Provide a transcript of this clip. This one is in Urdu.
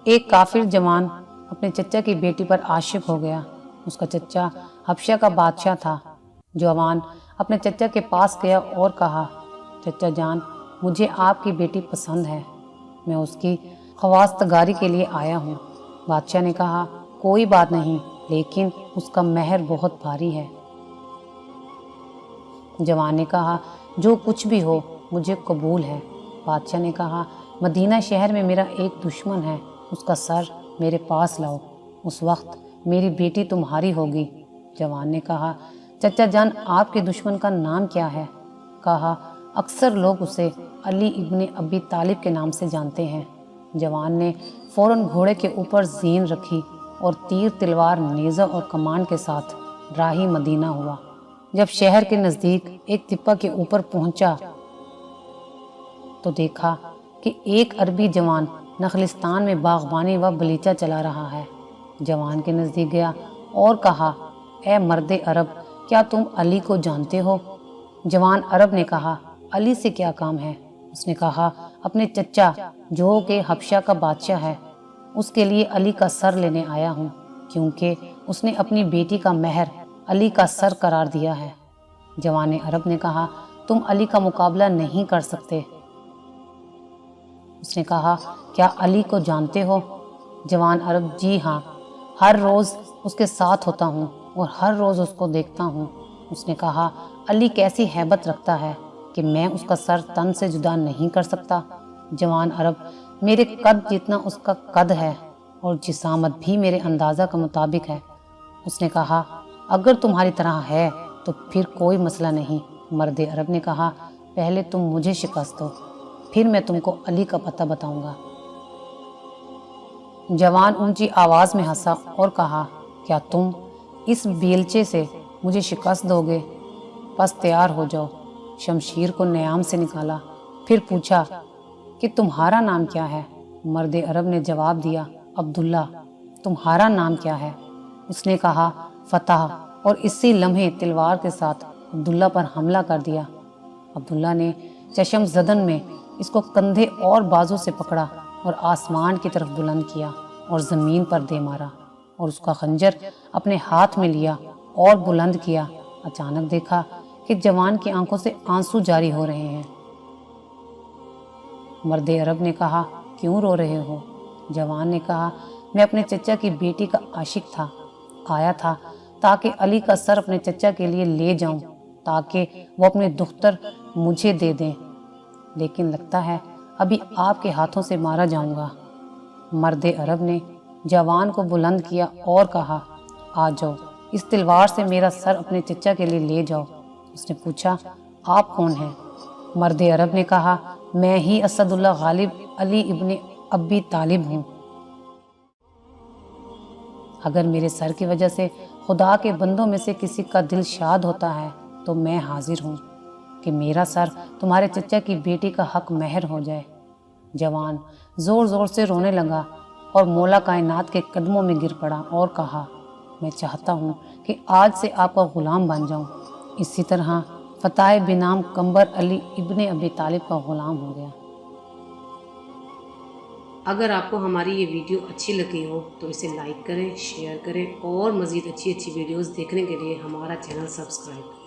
ایک کافر جوان اپنے چچا کی بیٹی پر عاشق ہو گیا۔ اس کا چچا حبشہ کا بادشاہ تھا۔ جوان اپنے چچا کے پاس گیا اور کہا، چچا جان، مجھے آپ کی بیٹی پسند ہے، میں اس کی خواستگاری کے لیے آیا ہوں۔ بادشاہ نے کہا، کوئی بات نہیں، لیکن اس کا مہر بہت بھاری ہے۔ جوان نے کہا، جو کچھ بھی ہو مجھے قبول ہے۔ بادشاہ نے کہا، مدینہ شہر میں میرا ایک دشمن ہے، اس کا سر میرے پاس لاؤ، اس وقت میری بیٹی تمہاری ہوگی۔ جوان نے کہا، چچا جان، آپ کے دشمن کا نام کیا ہے؟ کہا، اکثر لوگ اسے علی ابن ابی طالب کے نام سے جانتے ہیں۔ جوان نے فوراً گھوڑے کے اوپر زین رکھی اور تیر تلوار نیزہ اور کمان کے ساتھ راہی مدینہ ہوا۔ جب شہر کے نزدیک ایک تپہ کے اوپر پہنچا تو دیکھا کہ ایک عربی جوان نخلستان میں باغبانی و بلیچہ چلا رہا ہے۔ جوان کے نزدیک گیا اور کہا، اے مرد عرب، کیا تم علی کو جانتے ہو؟ جوان عرب نے کہا، علی سے کیا کام ہے؟ اس نے کہا، اپنے چچا جو کہ حبشہ کا بادشاہ ہے، اس کے لیے علی کا سر لینے آیا ہوں، کیونکہ اس نے اپنی بیٹی کا مہر علی کا سر قرار دیا ہے۔ جوان عرب نے کہا، تم علی کا مقابلہ نہیں کر سکتے۔ اس نے کہا، کیا علی کو جانتے ہو؟ جوان عرب، جی ہاں، ہر روز اس کے ساتھ ہوتا ہوں اور ہر روز اس کو دیکھتا ہوں۔ اس نے کہا، علی کیسی ہیبت رکھتا ہے کہ میں اس کا سر تن سے جدا نہیں کر سکتا۔ جوان عرب، میرے قد جتنا اس کا قد ہے اور جسامت بھی میرے اندازہ کا مطابق ہے۔ اس نے کہا، اگر تمہاری طرح ہے تو پھر کوئی مسئلہ نہیں۔ مرد عرب نے کہا، پہلے تم مجھے شکست دو، پھر میں تم کو علی کا پتہ بتاؤں گا۔ جوان اونچی آواز میں ہنسا اور کہا، کیا تم اس بیلچے سے مجھے شکست دو گے؟ پس تیار ہو جاؤ۔ شمشیر کو نیام سے نکالا، پھر پوچھا کہ تمہارا نام کیا ہے؟ مرد عرب نے جواب دیا، عبداللہ۔ تمہارا نام کیا ہے؟ اس نے کہا، فتح، اور اسی لمحے تلوار کے ساتھ عبداللہ پر حملہ کر دیا۔ عبداللہ نے چشم زدن میں اس کو کندھے اور بازو سے پکڑا اور آسمان کی طرف بلند کیا اور زمین پر دے مارا، اور اس کا خنجر اپنے ہاتھ میں لیا اور بلند کیا۔ اچانک دیکھا کہ جوان کی آنکھوں سے آنسو جاری ہو رہے ہیں۔ مرد عرب نے کہا، کیوں رو رہے ہو؟ جوان نے کہا، میں اپنے چچا کی بیٹی کا عاشق تھا، آیا تھا تاکہ علی کا سر اپنے چچا کے لیے لے جاؤں تاکہ وہ اپنے دختر مجھے دے دیں، لیکن لگتا ہے ابھی آپ کے ہاتھوں سے مارا جاؤں گا۔ مرد عرب نے جوان کو بلند کیا اور کہا، آ جاؤ، اس تلوار سے میرا سر اپنے چچا کے لیے لے جاؤ۔ اس نے پوچھا، آپ کون ہیں؟ مرد عرب نے کہا، میں ہی اسد اللہ غالب علی ابن ابی طالب ہوں۔ اگر میرے سر کی وجہ سے خدا کے بندوں میں سے کسی کا دل شاد ہوتا ہے تو میں حاضر ہوں کہ میرا سر تمہارے چچا کی بیٹی کا حق مہر ہو جائے۔ جوان زور زور سے رونے لگا اور مولا کائنات کے قدموں میں گر پڑا اور کہا، میں چاہتا ہوں کہ آج سے آپ کا غلام بن جاؤں۔ اسی طرح فتح بنام قمبر علی ابن ابی طالب کا غلام ہو گیا۔ اگر آپ کو ہماری یہ ویڈیو اچھی لگی ہو تو اسے لائک کریں، شیئر کریں اور مزید اچھی ویڈیوز دیکھنے کے لیے ہمارا چینل سبسکرائب کریں۔